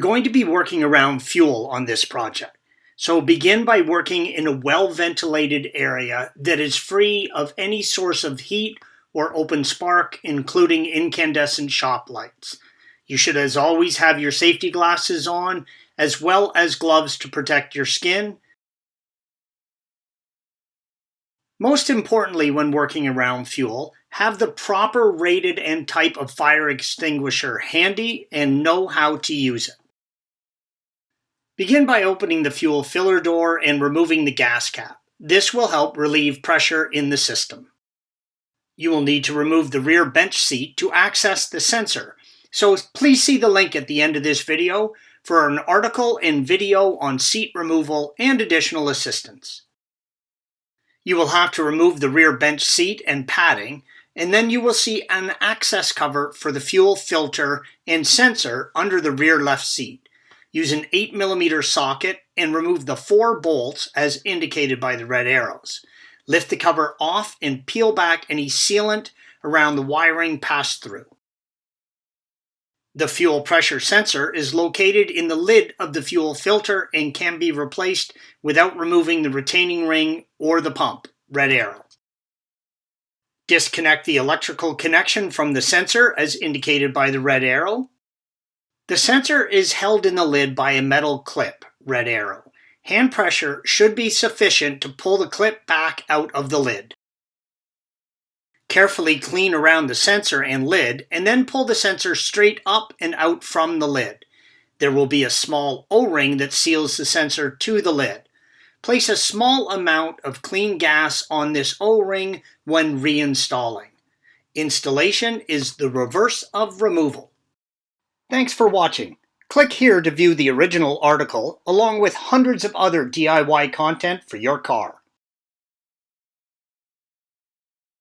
You're going to be working around fuel on this project. So begin by working in a well-ventilated area that is free of any source of heat or open spark, including incandescent shop lights. You should, as always, have your safety glasses on, as well as gloves to protect your skin. Most importantly, when working around fuel, have the proper rated and type of fire extinguisher handy and know how to use it. Begin by opening the fuel filler door and removing the gas cap. This will help relieve pressure in the system. You will need to remove the rear bench seat to access the sensor, so please see the link at the end of this video for an article and video on seat removal and additional assistance. You will have to remove the rear bench seat and padding, and then you will see an access cover for the fuel filter and sensor under the rear left seat. Use an 8mm socket and remove the 4 bolts as indicated by the red arrows. Lift the cover off and peel back any sealant around the wiring passed through. The fuel pressure sensor is located in the lid of the fuel filter and can be replaced without removing the retaining ring or the pump, red arrow. Disconnect the electrical connection from the sensor as indicated by the red arrow. The sensor is held in the lid by a metal clip, red arrow. Hand pressure should be sufficient to pull the clip back out of the lid. Carefully clean around the sensor and lid and then pull the sensor straight up and out from the lid. There will be a small O-ring that seals the sensor to the lid. Place a small amount of clean gas on this O-ring when reinstalling. Installation is the reverse of removal. Thanks for watching. Click here to view the original article along with hundreds of other DIY content for your car.